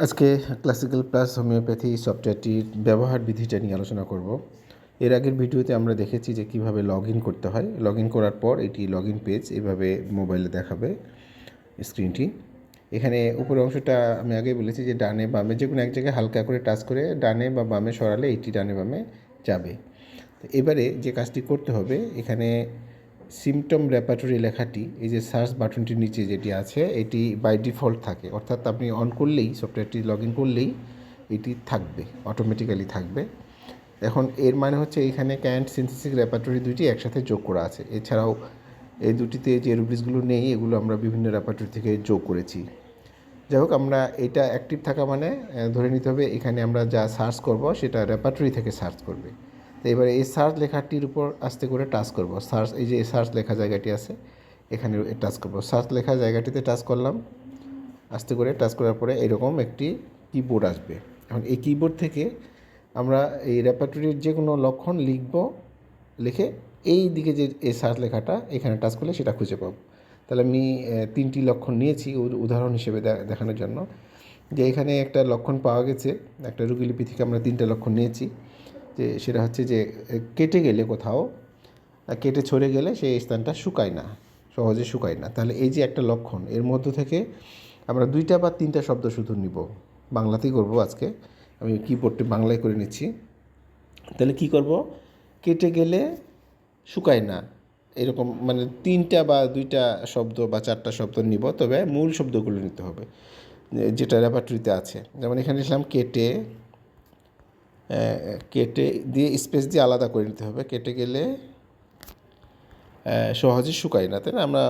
আজকে classical plus homeopathy সফটওয়্যারটির ব্যবহার বিধিটা নিয়ে আলোচনা করব। এর আগের ভিডিওতে আমরা দেখেছি যে কিভাবে লগ ইন করতে হয়। লগ ইন করার পর এটি লগ ইন পেজ এভাবে মোবাইলে দেখাবে স্ক্রিনটি। এখানে উপরের অংশটা আমি আগেই বলেছি যে ডানে বামে যে কোনো এক জায়গায় হালকা করে টাচ করে ডানে বা বামে সরালে এটি ডানে বামে যাবে। তো এবারে যে কাজটি করতে হবে, এখানে সিমটম রেপার্টরি লেখাটি এই যে সার্চ বাটনটির নিচে যেটি আছে এটি বাই ডিফল্ট থাকে, অর্থাৎ আপনি অন করলেই সফটওয়্যারটি লগ ইন করলেই এটি থাকবে, অটোমেটিক্যালি থাকবে। এখন এর মানে হচ্ছে এখানে ক্যান্ট সিনথেসিস রেপার্টরি দুইটি একসাথে যোগ করা আছে। এছাড়াও এই দুটিতে যে রুব্রিক্সগুলো নেই এগুলো আমরা বিভিন্ন রেপার্টরি থেকে যোগ করেছি। যাই হোক, আমরা এটা অ্যাক্টিভ থাকা মানে ধরে নিতে হবে এখানে আমরা যা সার্চ করব সেটা রেপার্টরি থেকে সার্চ করবে। তো এবারে এই সার্চ লেখাটির উপর আস্তে করে টাচ করব। সার্চ, এই যে সার্চ লেখা জায়গাটি আছে এখানে টাচ করব। সার্চ লেখা জায়গাটিতে টাচ করলাম। আস্তে করে টাচ করার পরে এরকম একটি কিবোর্ড আসবে। এখন এই কিবোর্ড থেকে আমরা এই রেপার্টরির যে কোনো লক্ষণ লিখব, লিখে এই দিকে যে এই সার্চ লেখাটা এখানে টাচ করলে সেটা খুঁজে পাবো। তাহলে আমি তিনটি লক্ষণ নিয়েছি উদাহরণ হিসেবে দেখানোর জন্য, যে এখানে একটা লক্ষণ পাওয়া গেছে। একটা রোগীলিপি থেকে আমরা তিনটা লক্ষণ নিয়েছি, যে সেটা হচ্ছে যে কেটে গেলে কোথাও, কেটে ছড়ে গেলে সেই স্থানটা শুকায় না, সহজে শুকায় না। তাহলে এই যে একটা লক্ষণ, এর মধ্য থেকে আমরা দুইটা বা তিনটা শব্দ শুধু নিব। বাংলাতেই করব আজকে, আমি কিবোর্ডটি বাংলায় করে নিচ্ছি। তাহলে কি করব, কেটে গেলে শুকায় না, এরকম মানে তিনটা বা দুইটা শব্দ বা চারটা শব্দ নিব, তবে মূল শব্দগুলো নিতে হবে যেটা রেপার্টরিতে আছে। যেমন এখানে লিখলাম কেটে, কেটে দিয়ে স্পেস দিয়ে আলাদা করে নিতে হবে। কেটে গেলে সহজে শুকায় না, তাই না? আমরা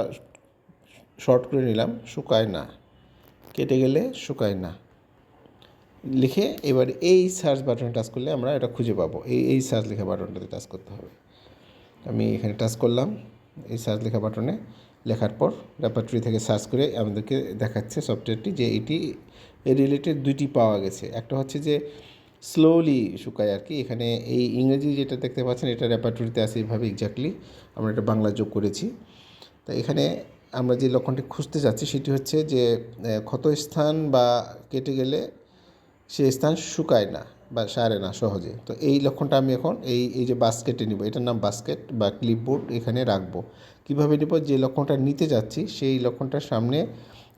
শর্ট করে নিলাম, শুকায় না, কেটে গেলে শুকায় না লিখে এবার এই সার্চ বাটনে টাচ করলে আমরা এটা খুঁজে পাবো। এই সার্চ লেখা বাটনটাতে টাচ করতে হবে। আমি এখানে টাচ করলাম এই সার্চ লেখা বাটনে। লেখার পর রেপার্টরি থেকে সার্চ করে আমাদেরকে দেখাচ্ছে সফটওয়্যারটি যে এটি এর রিলেটেড দুইটি পাওয়া গেছে। একটা হচ্ছে যে স্লোলি শুকায় আর কি। এখানে এই ইংরেজি যেটা দেখতে পাচ্ছেন এটা রেপার্টরিতে আছে এইভাবে এক্স্যাক্টলি, আমরা এটা বাংলা যোগ করেছি। তো এখানে আমরা যে লক্ষণটি খুঁজতে যাচ্ছি সেটি হচ্ছে যে ক্ষতস্থান বা কেটে গেলে সে স্থান শুকায় না বা সারে না সহজে। তো এই লক্ষণটা আমি এখন এই যে বাস্কেটে নিব, এটার নাম বাস্কেট বা ক্লিপবোর্ড, এখানে রাখবো। কীভাবে নিব, যে লক্ষণটা নিতে যাচ্ছি সেই লক্ষণটার সামনে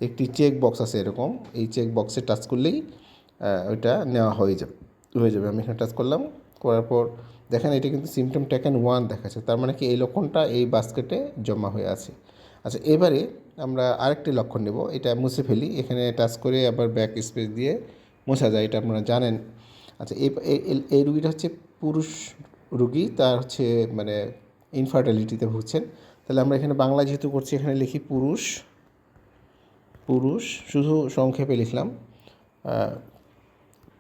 একটি চেক বক্স আছে এরকম, এই চেক বক্সে টাচ করলেই ওইটা নেওয়া হয়ে যাবে। আমি এখানে টাচ করলাম, করার পর দেখেন এটা কিন্তু সিমটম টেকেন 1 দেখাচ্ছে, তার মানে কি এই লক্ষণটা এই বাস্কেটে জমা হয়ে আছে। আচ্ছা, এবারে আমরা আরেকটি লক্ষণ নেব, এটা মুছে ফেলি। এখানে টাচ করে আবার ব্যাক স্পেস দিয়ে মোছা যায়, এটা আপনারা জানেন। আচ্ছা, এই রুগীটা হচ্ছে পুরুষ রুগী, তার হচ্ছে মানে ইনফার্টিলিটিতে ভুগছেন। তাহলে আমরা এখানে বাংলা যেহেতু করছি এখানে লিখি পুরুষ, পুরুষ শুধু সংক্ষেপে লিখলাম,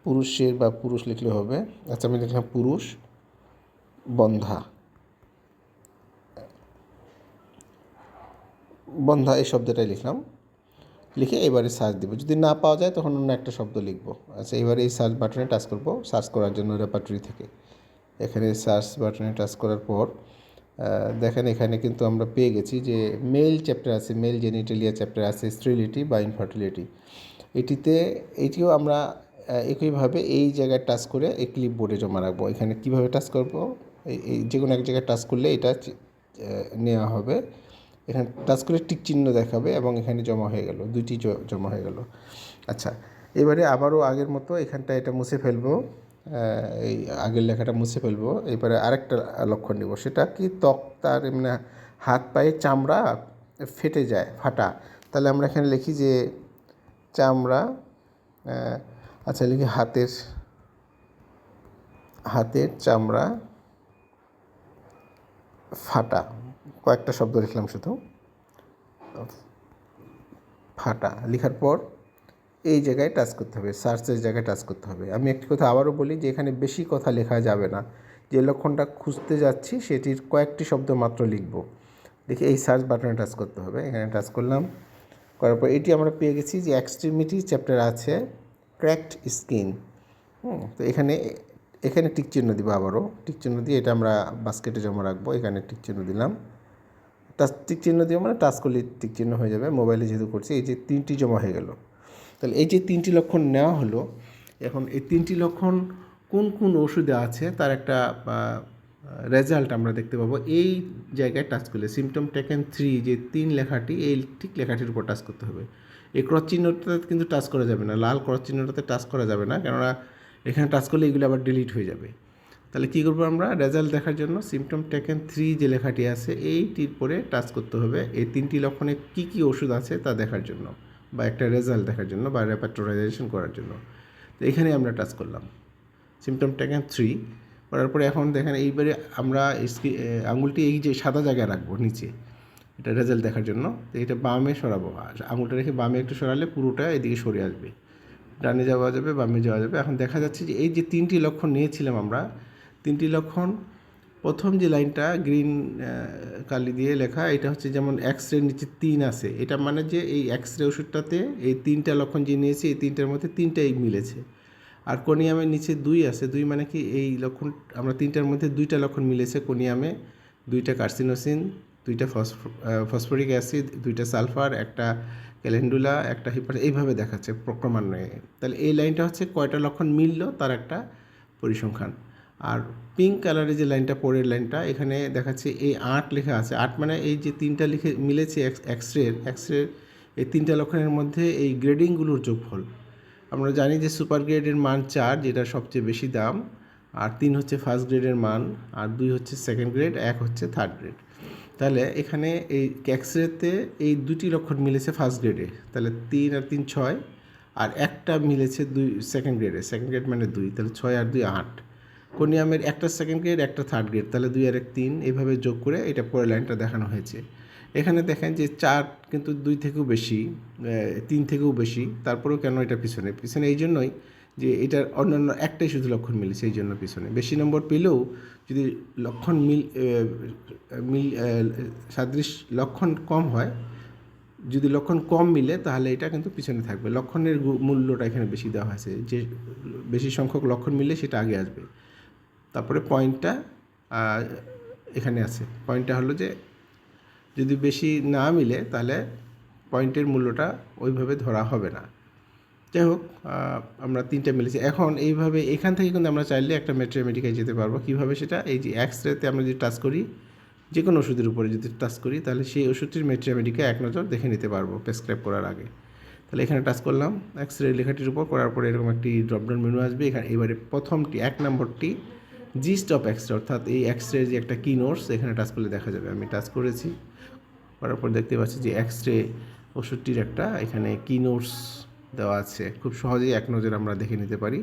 পুরুষের বা পুরুষ লিখলে হবে। আচ্ছা, আমি লিখলাম পুরুষ বন্ধা, বন্ধা এই শব্দটাই লিখলাম। লিখে এবারে সার্চ দেবো। যদি না পাওয়া যায় তখন অন্য একটা শব্দ লিখবো। আচ্ছা, এবারে এই সার্চ বাটনে টাচ করব সার্চ করার জন্য রেপার্টরি থেকে। এখানে সার্চ বাটনে টাচ করার পর দেখেন এখানে কিন্তু আমরা পেয়ে গেছি যে মেল চ্যাপ্টার আছে, মেল জেনিটালিয়া চ্যাপ্টার আছে, স্টেরিলিটি বা ইনফার্টিলিটি। এটিও আমরা একইভাবে এই জায়গায় টাচ করে এই ক্লিপবোর্ডে জমা রাখবো। এখানে কীভাবে টাচ করব, এই যে কোনো এক জায়গায় টাচ করলে এটা নেওয়া হবে। এখানে টাচ করে টিক চিহ্ন দেখাবে এবং এখানে জমা হয়ে গেল, দুইটি জমা হয়ে গেল। আচ্ছা, এবারে আবারও আগের মতো এখানটা এটা মুছে ফেলবো, এই আগের লেখাটা মুছে ফেলবো। এবারে আরেকটা লক্ষণ নেব, সেটা কি ত্বক, তার এমনি হাত পায়ের চামড়া ফেটে যায়, ফাটা। তাহলে আমরা এখানে লিখি যে চামড়া, আচ্ছা লিখি হাতের চামড়া ফাটা, কয়েকটা শব্দ লিখলাম শুধু, ফাটা। লেখার পর এই জায়গায় টাচ করতে হবে, সার্চের জায়গায় টাচ করতে হবে। আমি একটি কথা আবারও বলি যে এখানে বেশি কথা লেখা যাবে না। যে লক্ষণটা খুঁজতে যাচ্ছি সেটির কয়েকটি শব্দ মাত্র লিখব। লিখে এই সার্চ বাটনে টাচ করতে হবে। এখানে টাচ করলাম, করার পর এটি আমরা পেয়ে গেছি যে এক্সট্রিমিটি চ্যাপ্টার আছে ক্র্যাকড স্কিন। তো এখানে টিক চিহ্ন দিব, আবারও টিক চিহ্ন দিয়ে এটা আমরা বাস্কেটে জমা রাখবো। এখানে টিক চিহ্ন দিলাম, টিক চিহ্ন দিয়ে মানে টাচ করলে টিক চিহ্ন হয়ে যাবে। মোবাইলে যেহেতু করছি, এই যে তিনটি জমা হয়ে গেল। তাহলে এই যে 3টি লক্ষণ নেওয়া হলো, এখন এই 3টি লক্ষণ কোন কোন ওষুধে আছে তার একটা রেজাল্ট আমরা দেখতে পাবো এই জায়গায় টাচ করলে। সিমটম টেকেন 3 যে 3 লেখাটি, এই ঠিক লেখাটির উপর টাচ করতে হবে। এই ক্রস চিহ্নটাতে কিন্তু টাচ করা যাবে না, লাল ক্রস চিহ্নটাতে টাচ করা যাবে না, কেননা এখানে টাচ করলে এগুলো আবার ডিলিট হয়ে যাবে। তাহলে কী করবো আমরা রেজাল্ট দেখার জন্য সিমটম টেকেন 3 যে লেখাটি আছে এইটির পরে টাচ করতে হবে এই 3টি লক্ষণে কী কী ওষুধ আছে তা দেখার জন্য, বা একটা রেজাল্ট দেখার জন্য, বা রেপার্টোরাইজেশন করার জন্য। তো এখানে আমরা টাচ করলাম সিমটম টেকেন 3 করার পরে এখন দেখেন এইবারে আমরা আঙুলটি এই যে সাদা জায়গায় রাখবো নিচে, এটা রেজাল্ট দেখার জন্য। তো এটা বামে সরাবো, আঙুলটা রেখে বামে একটু সরালে পুরোটা এদিকে সরে আসবে, ডানে যাওয়া যাবে, বামে যাওয়া যাবে। এখন দেখা যাচ্ছে যে এই যে 3টি লক্ষণ নিয়েছিলাম আমরা, 3টি লক্ষণ প্রথম যে লাইনটা গ্রিন কালি দিয়ে লেখা, এটা হচ্ছে যেমন এক্স রে নিচে 3 আছে, এটা মানে যে এই এক্স রে ওষুধটাতে এই 3টা লক্ষণ যে নিয়েছি এই 3টার মধ্যে 3টাই মিলেছে। আর কোনিয়ামের নিচে 2 আছে, 2 মানে কি এই লক্ষণ আমরা 3টার মধ্যে 2টা লক্ষণ মিলেছে কোনিয়ামে, 2টা কার্সিনোসিন, 2টা ফসফরিক অ্যাসিড, 2টা সালফার, একটা ক্যালেন্ডুলা, একটা এইভাবে দেখাচ্ছে ক্রমান্বয়ে। তাহলে এই লাইনটা হচ্ছে কয়টা লক্ষণ মিলল তার একটা পরিসংখ্যান। আর পিঙ্ক কালারের যে লাইনটা, পরের লাইনটা, এখানে দেখাচ্ছে এই 8 লেখা আছে। 8 মানে এই যে 3টা লিখে মিলেছে এক্স রে এই 3টা লক্ষণের মধ্যে এই গ্রেডিংগুলোর যোগফল। আমরা জানি যে সুপার গ্রেডের মান 4, যেটা সবচেয়ে বেশি দাম, আর 3 হচ্ছে ফার্স্ট গ্রেডের মান, আর 2 হচ্ছে সেকেন্ড গ্রেড, 1 হচ্ছে থার্ড গ্রেড। তাহলে এখানে এই এক্সরেতে এই 2টি লক্ষণ মিলেছে ফার্স্ট গ্রেডে, তাহলে 3 আর 3 6, আর একটা মিলেছে 2 সেকেন্ড গ্রেডে, সেকেন্ড গ্রেড মানে 2, তাহলে 6 আর 2 8। কোনিয়ামের একটা সেকেন্ড গ্রেড, একটা থার্ড গ্রেড, তাহলে 2 আর 1 3, এইভাবে যোগ করে এটা পরের লাইনটা দেখানো হয়েছে। এখানে দেখেন যে 4 কিন্তু 2 থেকেও বেশি, 3 থেকেও বেশি, তারপরেও কেন এটা পিছনে এই জন্যই যে এটার অন্যান্য একটাই শুধু লক্ষণ মিলেছে, এই জন্য পিছনে। বেশি নম্বর পেলেও যদি লক্ষণ সাদৃশ লক্ষণ কম হয়, যদি লক্ষণ কম মিলে তাহলে এটা কিন্তু পিছনে থাকবে। লক্ষণের মূল্যটা এখানে বেশি দেওয়া হয়েছে, যে বেশি সংখ্যক লক্ষণ মিললে সেটা আগে আসবে। তারপরে পয়েন্টটা এখানে আছে, পয়েন্টটা হলো যে যদি বেশি না মিলে তাহলে পয়েন্টের মূল্যটা ওইভাবে ধরা হবে না। যাই হোক, আমরা 3টা মিলেছি। এখন এইভাবে এখান থেকে কিন্তু আমরা চাইলে একটা ম্যাথমেটিকায় যেতে পারবো। কীভাবে সেটা, এই যে এক্স রেতে আমরা যদি টাচ করি, যে কোনো ওষুধের উপরে যদি টাচ করি, তাহলে সেই ওষুধটির ম্যাথমেটিকা এক নজর দেখে নিতে পারবো প্রেসক্রাইব করার আগে। তাহলে এখানে টাচ করলাম এক্স রে লেখাটির উপর, করার পরে এরকম একটি ড্রপডাউন মেনু আসবে। এখানে এবারে প্রথমটি 1 নম্বরটি জিস্ট অফ এক্স রে, অর্থাৎ এই এক্স রে যে একটা কি নোটস, এখানে টাচ করলে দেখা যাবে। আমি টাচ করেছি, করার পর দেখতে পাচ্ছি যে এক্স রে ওষুধটির একটা এখানে কি নোটস দেওয়া আছে, খুব সহজেই এক নজর আমরা দেখে নিতে পারি।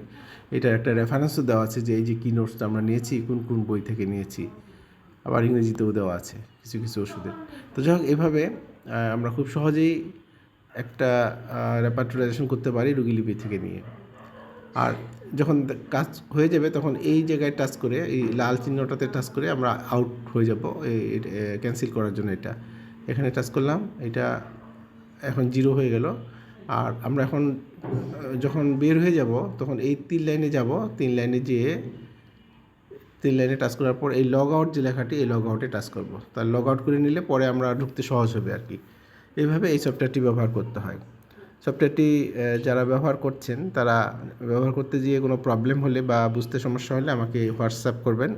এটার একটা রেফারেন্সও দেওয়া আছে যে এই যে কি নোটসটা আমরা নিয়েছি কোন কোন বই থেকে নিয়েছি, আবার ইংরেজিতেও দেওয়া আছে কিছু কিছু ওষুধের। তো যাই হোক, এভাবে আমরা খুব সহজেই একটা রেপার্টোরাইজেশন করতে পারি রোগীলিপি থেকে নিয়ে। আর যখন কাজ হয়ে যাবে তখন এই জায়গায় টাচ করে, এই লাল চিহ্নটাতে টাচ করে আমরা আউট হয়ে যাব ক্যান্সেল করার জন্য। এটা এখানে টাচ করলাম, এটা এখন 0 হয়ে গেল। আর আমরা এখন যখন বের হয়ে যাব তখন এই 3 লাইনে যাব, 3 লাইনে যেয়ে 3 লাইনে টাচ করার পর এই লগ আউট যে লেখাটি, এই লগ আউটে টাচ করব। তার লগ আউট করে নিলে পরে আমরা ঢুকতে সহজ হবে আর কি। এইভাবে এই সফটওয়্যারটি ব্যবহার করতে হয়। সফটওয়্যারটি যারা ব্যবহার করছেন তারা ব্যবহার করতে গিয়ে কোনো প্রবলেম হলে বা বুঝতে সমস্যা হলে আমাকে হোয়াটসঅ্যাপ করবেন,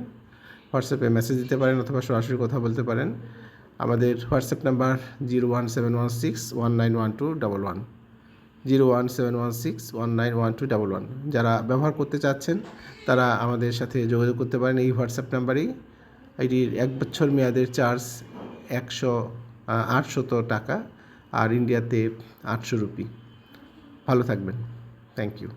হোয়াটসঅ্যাপে মেসেজ দিতে পারেন অথবা সরাসরি কথা বলতে পারেন। আমাদের হোয়াটসঅ্যাপ নাম্বার 01716191211, 01716191211। যারা ব্যবহার করতে চাচ্ছেন তারা আমাদের সাথে যোগাযোগ করতে পারেন এই হোয়াটসঅ্যাপ নাম্বারেই। এটির 1 বছর মেয়াদের চার্জ 800 টাকা, আর ইন্ডিয়াতে 800 রুপি। ভালো থাকবেন, থ্যাংক ইউ।